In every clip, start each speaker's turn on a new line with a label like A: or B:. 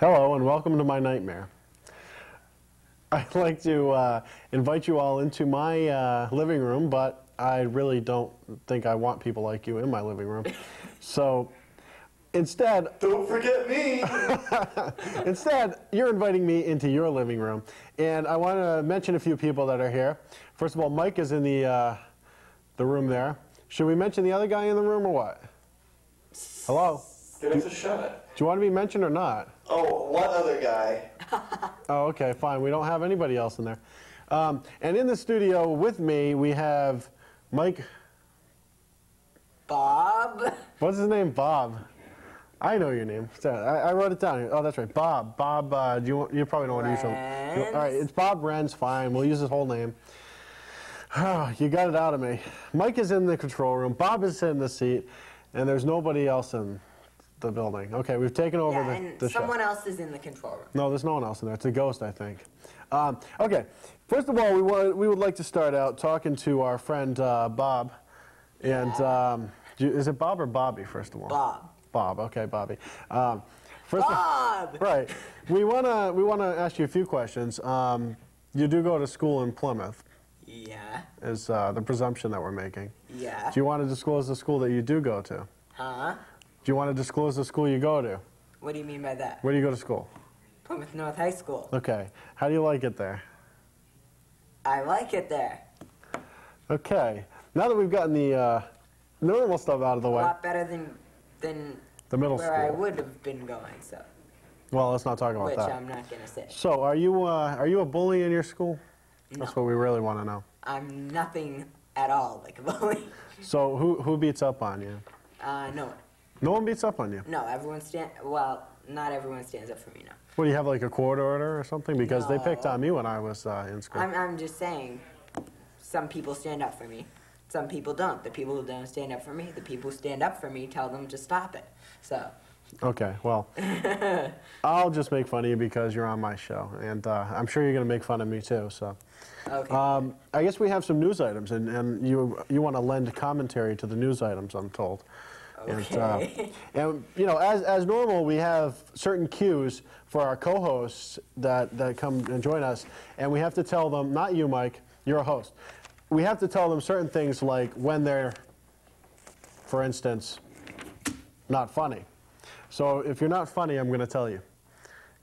A: Hello and welcome to my nightmare. I'd like to invite you all into my living room, but I really don't think I want people like you in my living room. So instead...
B: Don't forget me!
A: Instead, you're inviting me into your living room. And I want to mention a few people that are here. First of all, Mike is in the room there. Should we mention the other guy in the room or what? Hello?
B: Give us a shot.
A: Do you want to be mentioned or not?
B: Oh, what other guy?
A: Oh, okay, fine. We don't have anybody else in there. And in the studio with me, we have Mike.
C: Bob?
A: What's his name? Bob. I know your name. I wrote it down here. Oh, that's right. Bob. Bob, you probably don't want to use him. All right, it's Bob Renz. Fine. We'll use his whole name. You got it out of me. Mike is in the control room. Bob is in the seat. And there's nobody else in the building. Okay, we've taken over the show.
C: Someone else is in the control room.
A: No, there's no one else in there. It's a ghost, I think. Okay, first of all, we would like to start out talking to our friend Bob. And is it Bob or Bobby, first of all?
C: Bob.
A: Bob, okay, Bobby.
C: Bob!
A: Right. We wanna ask you a few questions. You do go to school in Plymouth.
C: Yeah.
A: Is the presumption that we're making.
C: Yeah.
A: Do you want to disclose the school that you do go to?
C: Huh?
A: Do you want to disclose the school you go to?
C: What do you mean by that?
A: Where do you go to school?
C: Plymouth North High School.
A: Okay. How do you like it there?
C: I like it there.
A: Okay. Now that we've gotten the normal stuff out of the way.
C: A lot better than
A: the middle
C: where
A: school.
C: I would have been going, so.
A: Well, let's not talk about
C: Which
A: that.
C: I'm not going to say.
A: So, are you a bully in your school?
C: No.
A: That's what we really want to know.
C: I'm nothing at all like a bully.
A: So, who beats up on you?
C: No one.
A: No one beats up on you?
C: No, well, not everyone stands up for me, no.
A: What, do you have like a court order or something? Because they picked
C: No.
A: on me when I was in school.
C: I'm just saying, some people stand up for me. Some people don't. The people who don't stand up for me, the people who stand up for me tell them to stop it. So.
A: Okay, well, I'll just make fun of you because you're on my show. And I'm sure you're going to make fun of me too, so.
C: Okay.
A: I guess we have some news items, and you want to lend commentary to the news items, I'm told.
C: Okay.
A: And you know, as normal, we have certain cues for our co-hosts that come and join us, and we have to tell them, not you, Mike, you're a host. We have to tell them certain things like when they're, for instance, not funny. So if you're not funny, I'm going to tell you.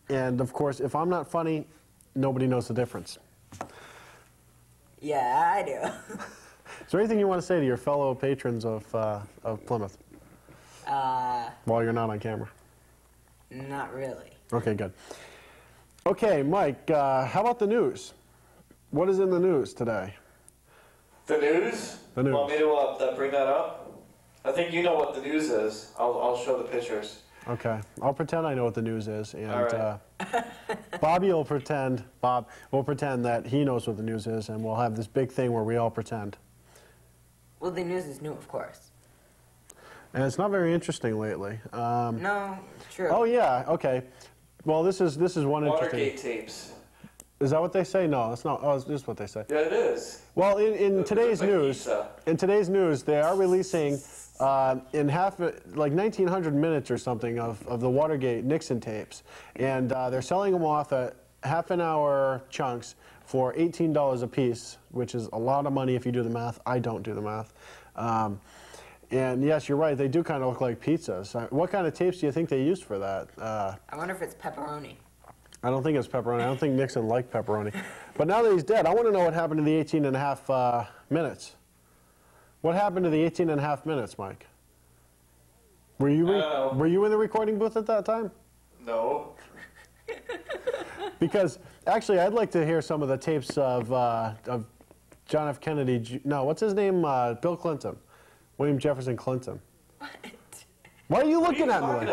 A: And of course, if I'm not funny, nobody knows the difference.
C: Yeah, I do.
A: Is there anything you want to say to your fellow patrons of Plymouth? While you're not on camera?
C: Not really.
A: Okay, good. Okay, Mike, how about the news? What is in the news today?
B: The news?
A: The news.
B: Want me to bring that up? I think you know what the news is. I'll show the pictures.
A: Okay, I'll pretend I know what the news is, and
B: All right.
A: Bob will pretend that he knows what the news is, and we'll have this big thing where we all pretend.
C: Well, the news is new, of course.
A: And it's not very interesting lately.
C: No, true.
A: Oh yeah, okay. Well, this is one interesting.
B: Watergate tapes.
A: Is that what they say? No, that's not. Oh, this is what they say.
B: Yeah, it is.
A: Well, in today's news, they are releasing in like 1,900 minutes or something of the Watergate Nixon tapes, and they're selling them off at half-an-hour chunks for $18 a piece, which is a lot of money if you do the math. I don't do the math. And yes, you're right. They do kind of look like pizzas. What kind of tapes do you think they used for that?
C: I wonder if it's pepperoni.
A: I don't think it's pepperoni. I don't think Nixon liked pepperoni. But now that he's dead, I want to know what happened to the 18 and a half minutes. What happened to the 18 and a half minutes, Mike? Were you in the recording booth at that time?
B: No.
A: Because actually, I'd like to hear some of the tapes of John F. Kennedy. No, what's his name? Bill Clinton. William Jefferson Clinton.
C: What?
A: Why are you looking at me?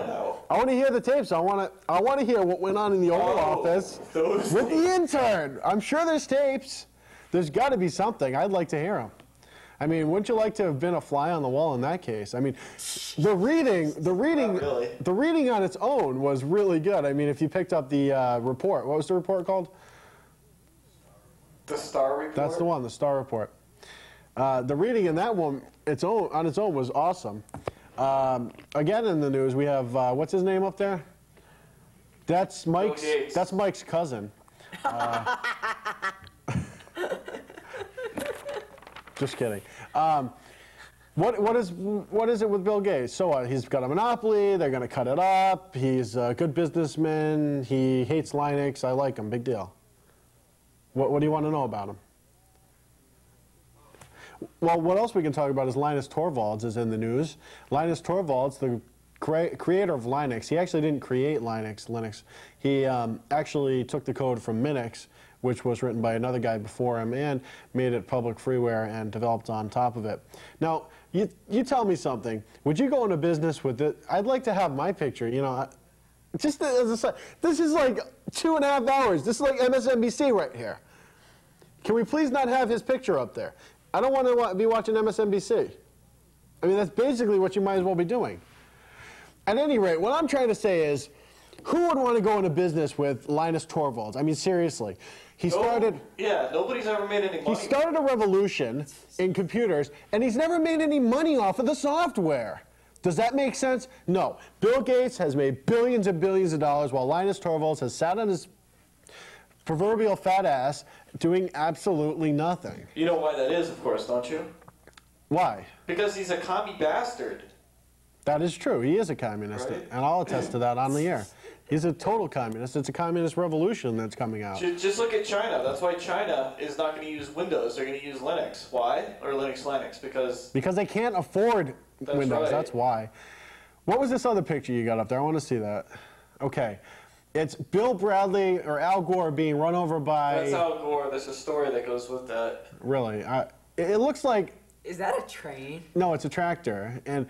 A: I want to hear the tapes. I want to hear what went on in the Oval Office with the intern. I'm sure there's tapes. There's got to be something. I'd like to hear them. I mean, wouldn't you like to have been a fly on the wall in that case? I mean, the reading on its own was really good. I mean, if you picked up the report, what was the report called?
B: The Star Report?
A: That's the one, the Star Report. The reading in that one, on its own, was awesome. Again in the news, we have, what's his name up there? That's Mike's. That's Mike's cousin. Just kidding. What is it with Bill Gates? So he's got a monopoly. They're going to cut it up. He's a good businessman. He hates Linux. I like him. Big deal. What do you want to know about him? Well, what else we can talk about is Linus Torvalds is in the news. Linus Torvalds, the creator of Linux, he actually didn't create Linux. He actually took the code from Minix, which was written by another guy before him, and made it public freeware and developed on top of it. Now, you tell me something. Would you go into business with it? I'd like to have my picture, you know. Just as a, this is like 2.5 hours. This is like MSNBC right here. Can we please not have his picture up there? I don't want to be watching MSNBC. I mean, that's basically what you might as well be doing. At any rate, what I'm trying to say is, who would want to go into business with Linus Torvalds? I mean, seriously. He started...
B: Yeah, nobody's ever made any money.
A: He started a revolution in computers, and he's never made any money off of the software. Does that make sense? No. Bill Gates has made billions and billions of dollars, while Linus Torvalds has sat on his proverbial fat ass doing absolutely nothing.
B: You know why that is, of course, don't you?
A: Why?
B: Because he's a commie bastard.
A: That is true. He is a communist,
B: right?
A: And I'll attest to that on the air. He's a total communist. It's a communist revolution that's coming out.
B: Just look at China. That's why China is not going to use Windows. They're going to use Linux. Why? Or Linux, because
A: they can't afford Windows.
B: Right.
A: That's why. What was this other picture you got up there? I want to see that. Okay. It's Bill Bradley or Al Gore being run over by...
B: That's Al Gore. There's a story that goes with that.
A: Really? It looks like...
C: Is that a train?
A: No, it's a tractor. And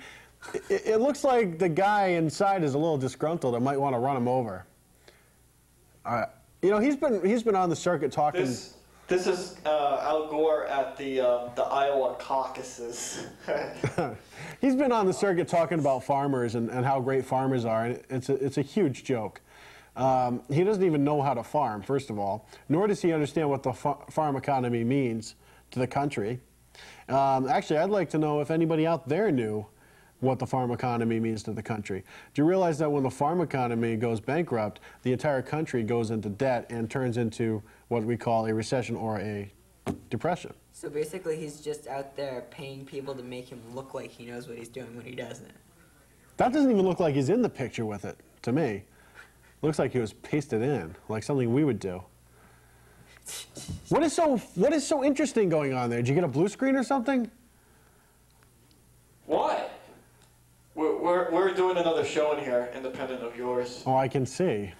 A: it looks like the guy inside is a little disgruntled and might want to run him over. You know, he's been on the circuit talking...
B: This is Al Gore at the Iowa caucuses.
A: He's been on the circuit talking about farmers and how great farmers are, and it's a huge joke. He doesn't even know how to farm, first of all, nor does he understand what the farm economy means to the country. Actually, I'd like to know if anybody out there knew what the farm economy means to the country. Do you realize that when the farm economy goes bankrupt, the entire country goes into debt and turns into what we call a recession or a depression?
C: So basically he's just out there paying people to make him look like he knows what he's doing when he doesn't.
A: That doesn't even look like he's in the picture with it, to me. Looks like he was pasted in, like something we would do. What is so interesting going on there? Did you get a blue screen or something?
B: Why? We're doing another show in here, independent of yours.
A: Oh, I can see.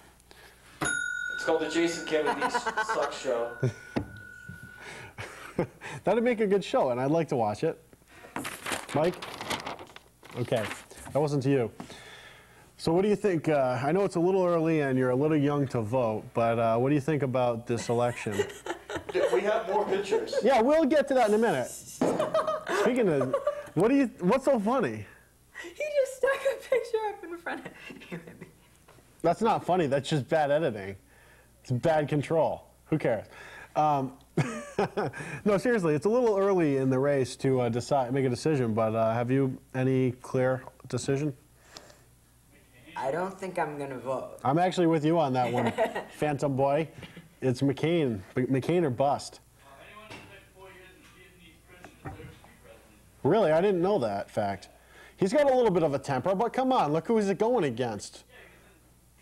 B: It's called the Jason Kennedy Suck Show.
A: That'd make a good show, and I'd like to watch it. Mike? Okay, that wasn't to you. So what do you think? I know it's a little early and you're a little young to vote, but what do you think about this election?
B: We have more pictures.
A: Yeah, we'll get to that in a minute. Speaking of, what's so funny?
C: He just stuck a picture up in front of you and me.
A: That's not funny, that's just bad editing. It's bad control. Who cares? No, seriously, it's a little early in the race to make a decision, but have you any clear decision?
C: I don't think I'm going to vote.
A: I'm actually with you on that one, Phantom Boy. It's McCain. McCain or bust.
D: Anyone who's been 4 years in Vietnamese prison deserves to be president.
A: Really? I didn't know that fact. He's got a little bit of a temper, but come on, look who he's going against.
D: Yeah,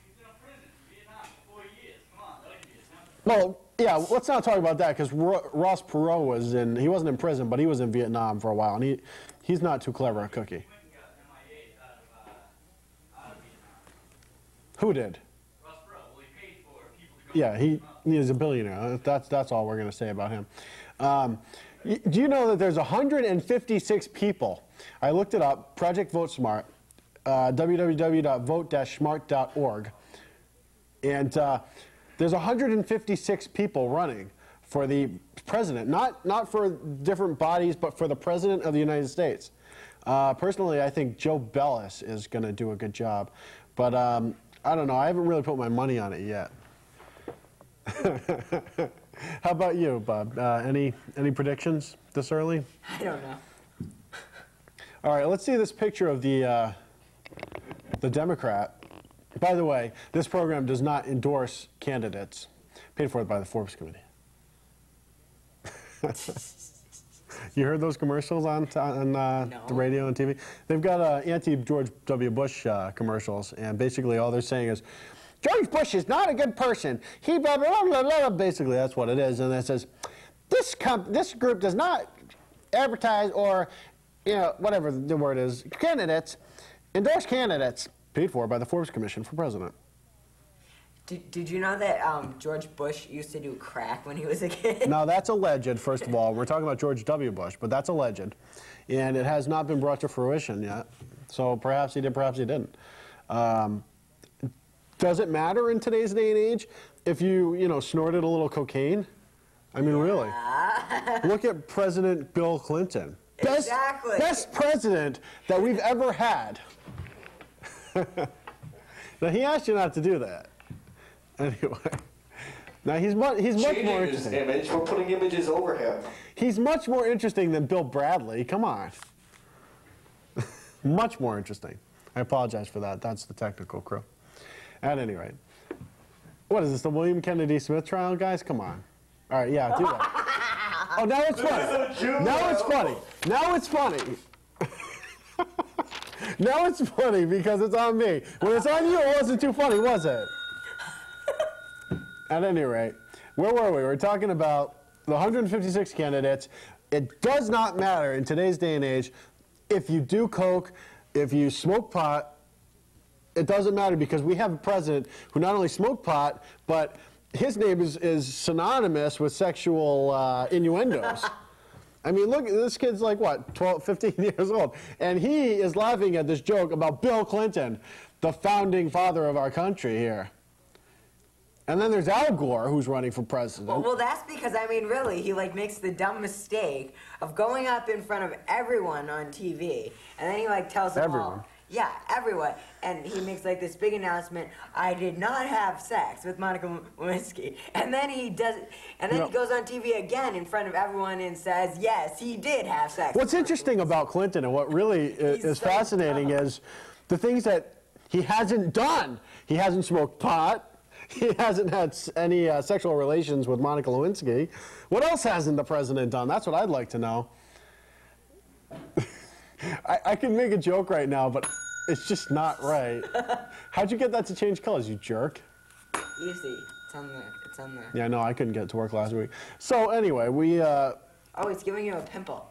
D: he's in a prison in Vietnam for 4 years. Come on, let him be a temper.
A: Well, yeah, let's not talk about that, because Ross Perot he wasn't in prison, but he was in Vietnam for a while, and he's not too clever a cookie. Who did?
D: Ross Perot. Well, he paid for people to go.
A: Yeah, he's a billionaire. That's all we're going to say about him. Do you know that there's 156 people? I looked it up, Project Vote Smart, www.vote-smart.org, and there's 156 people running for the president, not for different bodies, but for the president of the United States. Personally, I think Joe Bellis is going to do a good job, but I don't know. I haven't really put my money on it yet. How about you, Bob? Any predictions this early?
C: I don't know.
A: All right, let's see this picture of the Democrat. By the way, this program does not endorse candidates. Paid for by the Forbes Committee. You heard those commercials on the radio and TV? They've got anti-George W. Bush commercials, and basically all they're saying is, George Bush is not a good person. He blah, blah, blah, blah, blah. Basically, that's what it is. And it says, this group does not advertise or, whatever the word is, candidates, endorse candidates, paid for by the Forbes Commission for President.
C: Did you know that George Bush used to do crack when he was a kid?
A: Now, that's alleged, first of all. We're talking about George W. Bush, but that's alleged. And it has not been brought to fruition yet. So perhaps he did, perhaps he didn't. Does it matter in today's day and age if you, snorted a little cocaine? I mean, really. Look at President Bill Clinton.
C: Exactly.
A: Best president that we've ever had. Now, he asked you not to do that. Anyway. Now, he's much more interesting.
B: His image. We're putting images over him.
A: He's much more interesting than Bill Bradley. Come on. Much more interesting. I apologize for that. That's the technical crew. At any rate. What is this, the William Kennedy Smith trial, guys? Come on. All right, yeah, do that. Oh, now it's funny. Now it's funny. Now it's funny. Now it's funny because it's on me. When it's on you, it wasn't too funny, was it? At any rate, where were we? We're talking about the 156 candidates. It does not matter in today's day and age if you do coke, if you smoke pot. It doesn't matter because we have a president who not only smoked pot, but his name is synonymous with sexual innuendos. I mean, look, this kid's like, what, 12, 15 years old. And he is laughing at this joke about Bill Clinton, the founding father of our country here. And then there's Al Gore, who's running for president.
C: Well, that's because, I mean, really, he, makes the dumb mistake of going up in front of everyone on TV. And then he, tells them all. Yeah, everyone. And he makes, this big announcement, I did not have sex with Monica Lewinsky. And then he does, and then he goes on TV again in front of everyone and says, yes, he did have sex.
A: What's interesting about Clinton and what really is so fascinating is the things that he hasn't done. He hasn't smoked pot. He hasn't had any sexual relations with Monica Lewinsky. What else hasn't the president done? That's what I'd like to know. I can make a joke right now, but it's just not right. How'd you get that to change colors, you jerk?
C: Easy. It's on there.
A: Yeah, no, I couldn't get it to work last week. So anyway, we...
C: oh, it's giving you a pimple.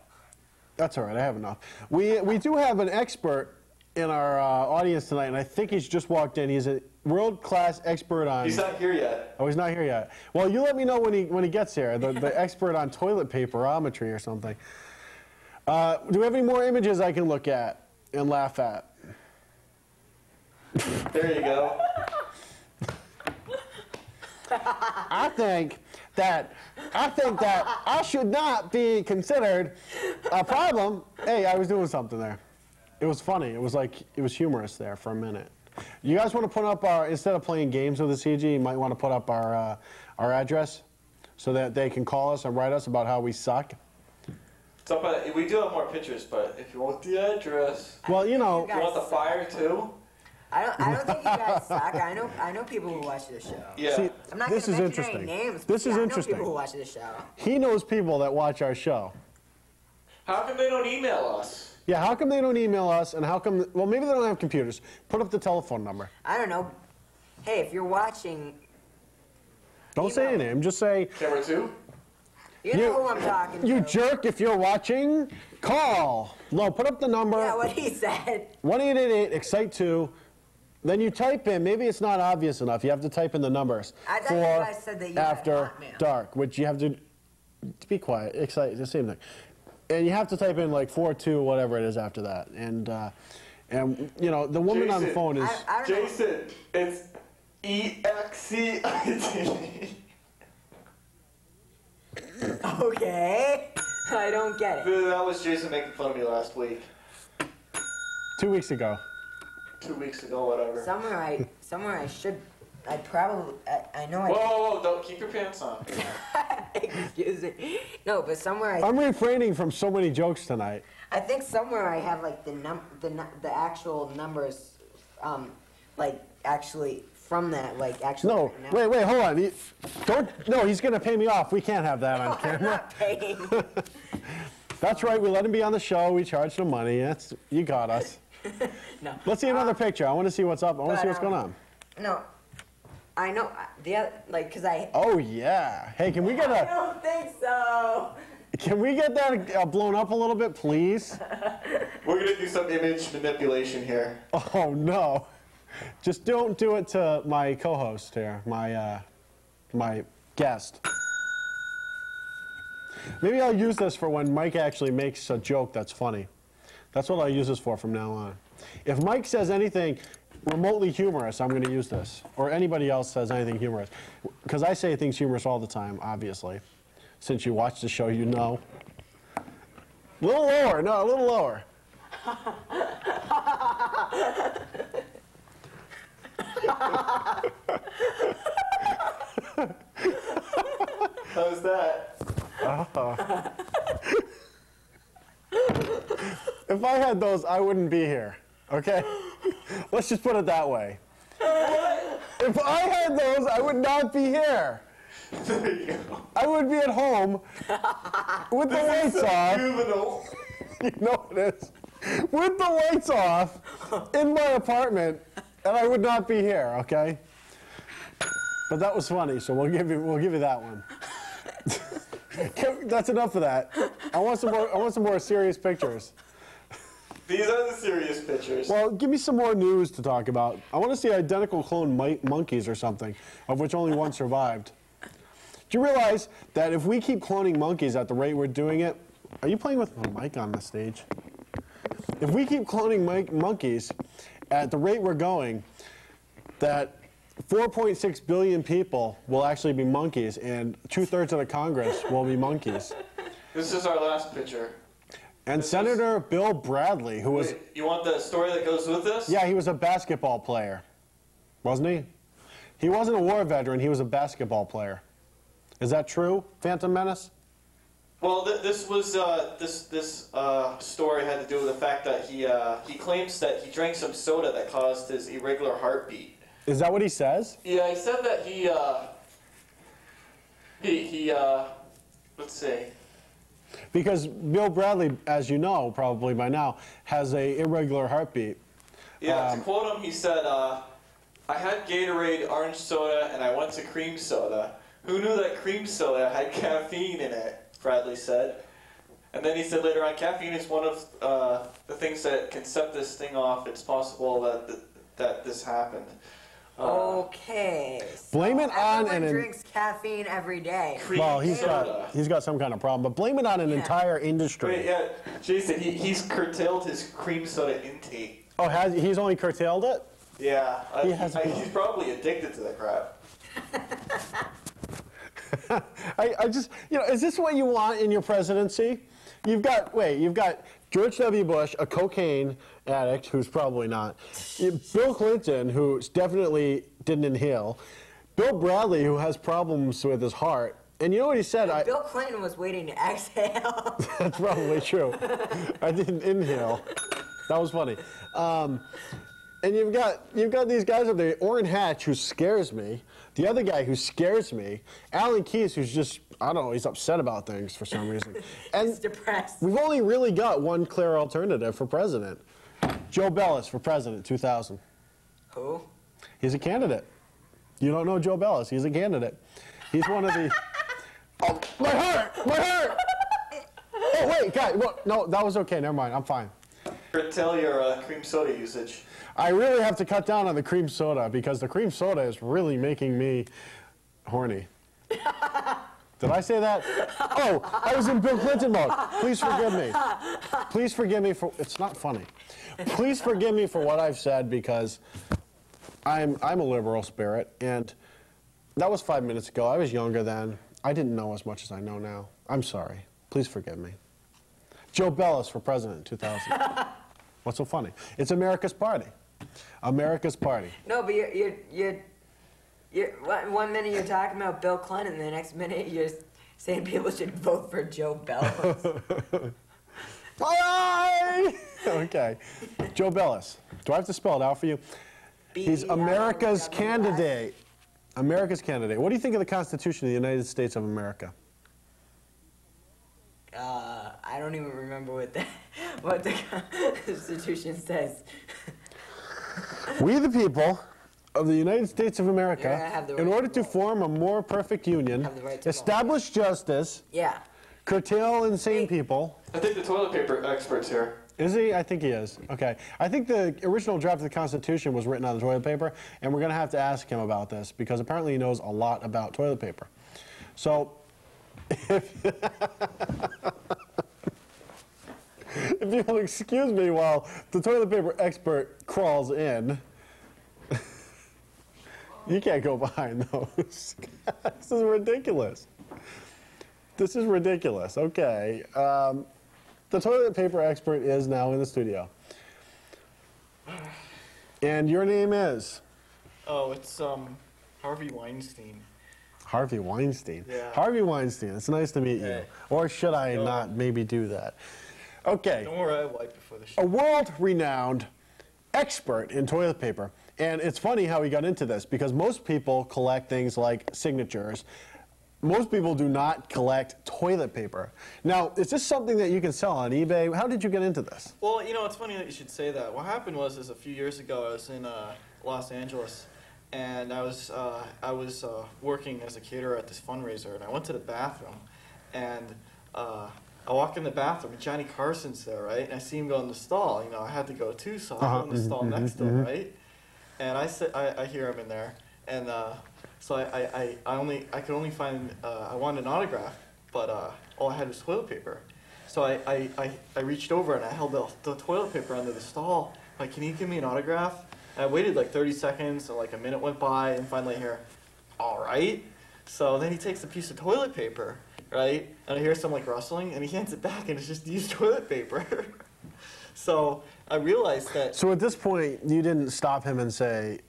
A: That's all right. I have enough. We do have an expert in our audience tonight, and I think he's just walked in. He's a world-class expert on...
B: He's not here yet.
A: Oh, he's not here yet. Well, you let me know when he gets here. The expert on toilet paperometry or something. Do we have any more images I can look at and laugh at?
B: There you go.
A: I think that I should not be considered a problem. Hey, I was doing something there. It was funny. It was humorous there for a minute. You guys want to put up instead of playing games with the CG, you might want to put up our address so that they can call us and write us about how we suck.
B: So, we do have more pictures, but if you want the address...
A: Well,
B: you want the fire, too?
C: I don't think you guys suck. I know people who watch this show.
B: Yeah.
A: See,
C: I'm not going to mention any names, but
A: This is
C: I
A: interesting.
C: know people who watch this show.
A: He knows people that watch our show.
B: How come they don't email us?
A: Yeah, how come they don't email us, and how come... Well, maybe they don't have computers. Put up the telephone number.
C: I don't know. Hey, if you're watching...
A: Don't say your name. Just say...
B: Camera 2?
C: You know who I'm talking to.
A: You jerk, if you're watching, call. No, put up the number.
C: Yeah, what he said.
A: 1-888-EXCITE-2. Then you type in, maybe it's not obvious enough, you have to type in the numbers.
C: I thought you guys said that you had
A: after
C: Hotmail.
A: dark, which you have to be quiet, excite, the same thing. And you have to type in 42, whatever it is after that. And the woman on the phone is...
C: I don't know.
B: Jason, it's EXCITE.
C: Okay. I don't get it.
B: That was Jason making fun of me last week.
A: 2 weeks ago.
B: 2 weeks ago, whatever.
C: Somewhere I probably, I know I...
B: Whoa, don't keep your pants on.
C: Excuse me. No, but somewhere
A: I'm refraining from so many jokes tonight.
C: I think somewhere I have the actual numbers like actually from that, like actually.
A: No, wait, hold on. No, he's going to pay me off. We can't have that on
C: I'm
A: camera.
C: not paying.
A: That's right. We let him be on the show. We charged him money. You got us.
C: No.
A: Let's see another picture. I want to see what's up. I want to see what's going on.
C: No, I know the other, like, cause I.
A: Oh yeah. Hey, can we get
C: I
A: a?
C: don't think so.
A: Can we get that blown up a little bit, please?
B: We're gonna do some image manipulation here.
A: Oh no. Just don't do it to my co-host here, my guest. Maybe I'll use this for when Mike actually makes a joke that's funny. That's what I'll use this for from now on. If Mike says anything remotely humorous, I'm going to use this. Or anybody else says anything humorous. Because I say things humorous all the time, obviously. Since you watch the show, you know. A little lower. No, a little lower.
B: How's that?
A: If I had those, I wouldn't be here. Okay? Let's just put it that way. If I had those, I would not be here.
B: There you go.
A: I would be at home with the lights off.
B: Juvenile.
A: You know it is. With the lights off in my apartment, and I would not be here, okay? But that was funny, so we'll give you that one. That's enough of that. I want some more serious pictures.
B: These are the serious pictures.
A: Well, give me some more news to talk about. I want to see identical clone monkeys or something, of which only one survived. Do you realize that if we keep cloning monkeys at the rate we're doing it, are you playing with a mic on the stage? If we keep cloning monkeys at the rate we're going, that 4.6 billion people will actually be monkeys, and 2/3 of the Congress will be monkeys.
B: This is our last picture.
A: And Senator Bill Bradley, who was...
B: Wait, you want the story that goes with this?
A: Yeah, he was a basketball player, wasn't he? He wasn't a war veteran, he was a basketball player. Is that true, Phantom Menace?
B: Well, this was this story had to do with the fact that he claims that he drank some soda that caused his irregular heartbeat.
A: Is that what he says?
B: Yeah, he said that he let's see.
A: Because Bill Bradley, as you know probably by now, has a irregular heartbeat.
B: Yeah, to quote him, he said, "I had Gatorade, orange soda, and I went to cream soda. Who knew that cream soda had caffeine in it?" Bradley said. And then he said later on, caffeine is one of the things that can set this thing off. It's possible that this happened.
C: Okay. So
A: Blame it on
C: everyone drinks caffeine every day.
A: Well, he's got some kind of problem, but blame it on an entire industry.
B: Wait, yeah, Jason, he's curtailed his cream soda intake.
A: Oh, he's only curtailed it?
B: Yeah,
A: He's
B: probably addicted to the crap.
A: I just, is this what you want in your presidency? You've got George W. Bush, a cocaine addict, who's probably not. Bill Clinton, who definitely didn't inhale. Bill Bradley, who has problems with his heart. And you know what he said?
C: Bill Clinton was waiting to exhale.
A: That's probably true. I didn't inhale. That was funny. And you've got these guys up there, Orrin Hatch, who scares me. The other guy who scares me, Alan Keyes, who's just, I don't know, he's upset about things for some reason. And
C: he's depressed.
A: We've only really got one clear alternative for president. Joe Bellis for president, 2000.
C: Who?
A: He's a candidate. You don't know Joe Bellis. He's a candidate. He's one of the... Oh, my heart! My heart! Oh, wait, God. Well, no, that was okay. Never mind. I'm fine.
B: Curtail your cream soda usage.
A: I really have to cut down on the cream soda because the cream soda is really making me horny. Did I say that? Oh, I was in Bill Clinton mode. Please forgive me. Please forgive me for... It's not funny. Please forgive me for what I've said because I'm a liberal spirit, and that was 5 minutes ago. I was younger then. I didn't know as much as I know now. I'm sorry. Please forgive me. Joe Bellis for president, 2000. What's so funny? It's America's party. America's party.
C: No, but you're one minute you're talking about Bill Clinton, the next minute you're saying people should vote for Joe Bellis.
A: Bye! Okay. Joe Bellis. Do I have to spell it out for you? He's America's candidate. America's candidate. What do you think of the Constitution of the United States of America?
C: I don't even remember what the Constitution says.
A: We the people of the United States of
C: You're
A: America,
C: gonna have the right
A: in order
C: to
A: to form a more perfect union,
C: Have the right to
A: establish justice,
C: Yeah.
A: curtail insane people.
B: I think the toilet paper expert's here.
A: Is he? I think he is. Okay. I think the original draft of the Constitution was written on toilet paper, and we're going to have to ask him about this because apparently he knows a lot about toilet paper. So, if you'll excuse me while the toilet paper expert crawls in. You can't go behind those. This is ridiculous. This is ridiculous. Okay. The toilet paper expert is now in the studio. And your name is?
E: Oh, it's Harvey Weinstein.
A: Harvey Weinstein.
E: Yeah.
A: Harvey Weinstein, it's nice to meet you.
E: Hey.
A: Or should I not maybe do that? Okay.
E: Don't worry, I wiped before the show.
A: A world-renowned expert in toilet paper. And it's funny how he got into this, because most people collect things like signatures. Most people do not collect toilet paper. Now, is this something that you can sell on eBay? How did you get into this?
E: Well, you know, it's funny that you should say that. What happened was a few years ago, I was in Los Angeles, and I was working as a caterer at this fundraiser, and I went to the bathroom, and I walk in the bathroom, and Johnny Carson's there, right? And I see him go in the stall. You know, I had to go too, so I go in the stall next to him, right? And I hear him in there, and so I could only find I wanted an autograph, but all I had was toilet paper. So I reached over and I held the toilet paper under the stall. Like, can you give me an autograph? And I waited like 30 seconds, and like a minute went by, and finally I hear, all right. So then he takes a piece of toilet paper, right? And I hear some like rustling, and he hands it back, and it's just used toilet paper. So I realized that.
A: So at this point, you didn't stop him and say,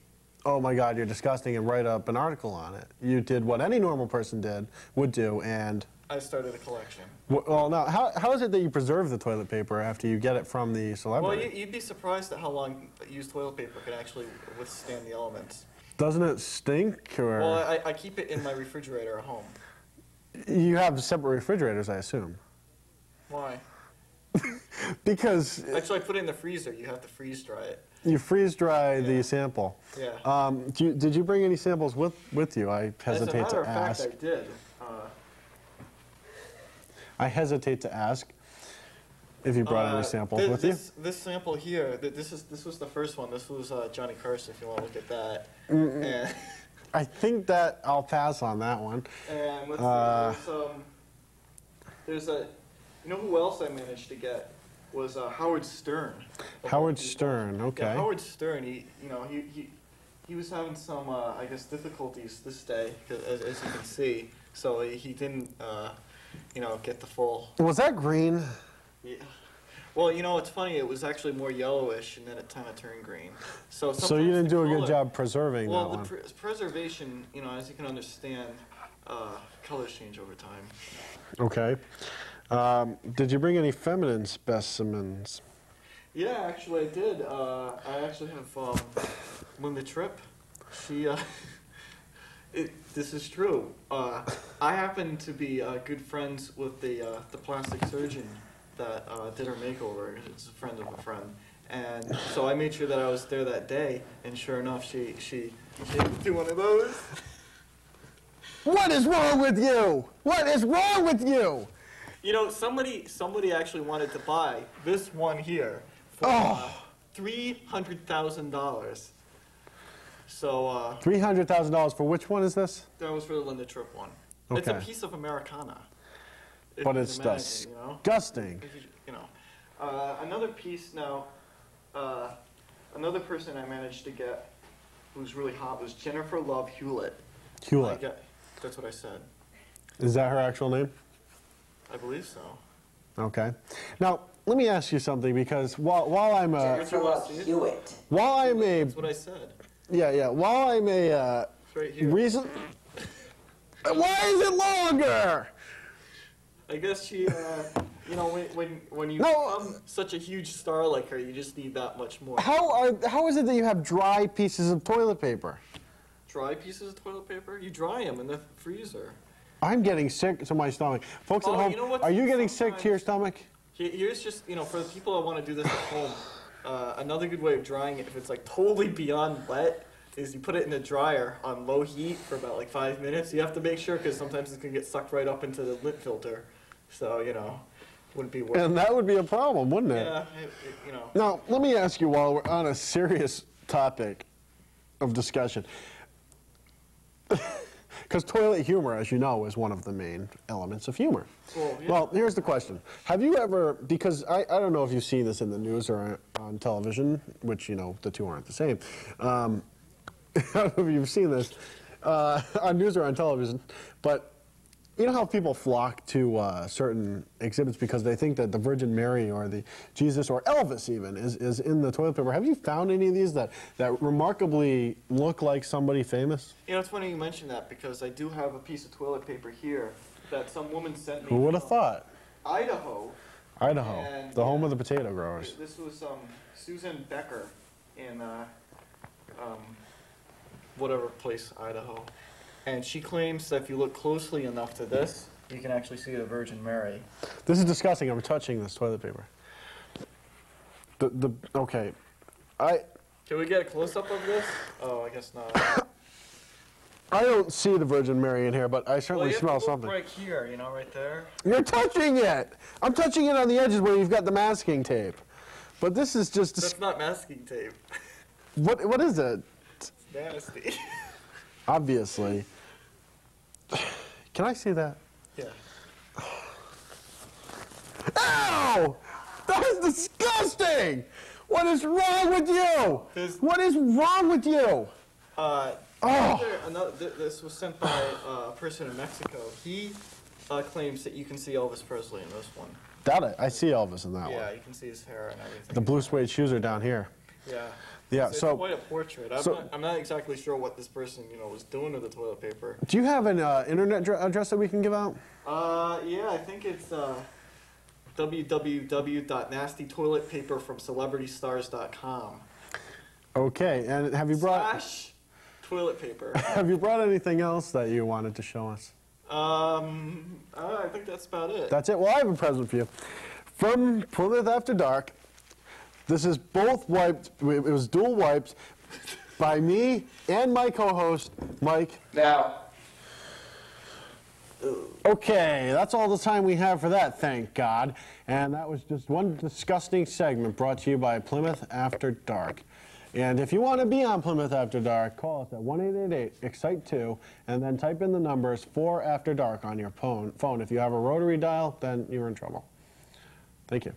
A: oh my God, you're disgusting, and write up an article on it. You did what any normal person would do, and...
E: I started a collection.
A: Well, now, how is it that you preserve the toilet paper after you get it from the celebrity?
E: Well, you'd be surprised at how long used toilet paper can actually withstand the elements.
A: Doesn't it stink, or...?
E: Well, I keep it in my refrigerator at home.
A: You have separate refrigerators, I assume.
E: Why?
A: Because...
E: Actually, I put it in the freezer. You have to freeze dry it.
A: You freeze dry the sample.
E: Yeah.
A: Did you bring any samples with you? I hesitate to ask.
E: As a matter of fact, I did.
A: I hesitate to ask if you brought any samples with you.
E: This sample here, this was the first one. This was Johnny Carson, if you want to look at that. And
A: I think that I'll pass on that one.
E: And let's see, there's a, you know who else I managed to get was Howard Stern.
A: Howard Stern, okay.
E: Yeah, Howard Stern, he was having some, I guess, difficulties this day, as you can see. So he didn't, get the full.
A: Was that green?
E: Yeah. Well, you know, it's funny. It was actually more yellowish, and then it kind of turned green. So
A: you didn't do a good job preserving that one.
E: Well, the preservation, as you can understand, colors change over time.
A: Okay. Did you bring any feminine specimens?
E: Yeah, actually I did. I actually have Linda Tripp. She, this is true. I happen to be good friends with the plastic surgeon that did her makeover. It's a friend of a friend. And so I made sure that I was there that day, and sure enough, she did do one of those.
A: What is wrong with you? What is wrong with you?
E: You know, somebody actually wanted to buy this one here for $300,000. So
A: $300,000 for which one is this?
E: that was for the Linda Tripp one.
A: Okay.
E: It's a piece of Americana.
A: But it's disgusting.
E: Another piece now. Another person I managed to get who's really hot was Jennifer Love Hewlett.
A: Hewlett.
E: That's what I said.
A: Is that her actual name?
E: I believe so.
A: Okay. Now, let me ask you something, because while I'm a...
C: Jennifer Love Hewitt.
A: While I'm a...
E: That's what I said.
A: Yeah. While I'm a...
E: It's right here.
A: Reason... Why is it longer?
E: I guess she You know, when you
A: No.
E: become such a huge star like her, you just need that much more.
A: How is it that you have dry pieces of toilet paper?
E: Dry pieces of toilet paper? You dry them in the freezer.
A: I'm getting sick to my stomach. Folks at home,
E: you know what?
A: are you getting sick to your stomach?
E: Here's just, for the people that want to do this at home, another good way of drying it, if it's like totally beyond wet, is you put it in the dryer on low heat for about like 5 minutes. You have to make sure, because sometimes it can get sucked right up into the lint filter. So, wouldn't be worth it.
A: And that would be a problem, wouldn't it?
E: Yeah,
A: Now, let me ask you, while we're on a serious topic of discussion, because toilet humor, as you know, is one of the main elements of humor.
E: Well, yeah.
A: Well, here's the question. Have you ever, because I don't know if you've seen this in the news or on television, which, the two aren't the same. I don't know if you've seen this on news or on television, but you know how people flock to certain exhibits because they think that the Virgin Mary or the Jesus or Elvis even is in the toilet paper. Have you found any of these that remarkably look like somebody famous?
E: It's funny you mention that, because I do have a piece of toilet paper here that some woman sent me.
A: Who would have thought?
E: Idaho.
A: Idaho,
E: And,
A: the home of the potato growers.
E: This was Susan Becker in whatever place, Idaho. And she claims that if you look closely enough to this, you can actually see the Virgin Mary.
A: This is disgusting. I'm touching this toilet paper. Okay.
E: Can we get a close-up of this? Oh, I guess not.
A: I don't see the Virgin Mary in here, but I certainly smell something.
E: Right here, right there.
A: You're touching it! I'm touching it on the edges where you've got the masking tape. But this is just...
E: That's not masking tape.
A: What is it?
E: It's nasty.
A: Obviously. Can I see that?
E: Yeah.
A: Ow! That is disgusting! What is wrong with you? What is wrong with you?
E: This was sent by a person in Mexico. He claims that you can see Elvis Presley in this one.
A: I see Elvis in that one.
E: Yeah, you can see his hair and everything.
A: The blue suede shoes are down here.
E: Yeah.
A: Yeah,
E: It's quite a portrait. I'm not exactly sure what this person, was doing to the toilet paper.
A: Do you have an internet address that we can give out?
E: Yeah, I think it's www.nastytoiletpaperfromcelebritystars.com.
A: Okay, and have you brought...
E: /toilet paper.
A: Have you brought anything else that you wanted to show us?
E: I think that's about it.
A: That's it? Well, I have a present for you. From Plymouth After Dark. This is both wiped, it was dual wiped by me and my co-host, Mike.
B: Now.
A: Okay, that's all the time we have for that, thank God. And that was just one disgusting segment brought to you by Plymouth After Dark. And if you want to be on Plymouth After Dark, call us at 1-888-EXCITE-2 and then type in the numbers 4 After Dark on your phone. If you have a rotary dial, then you're in trouble. Thank you.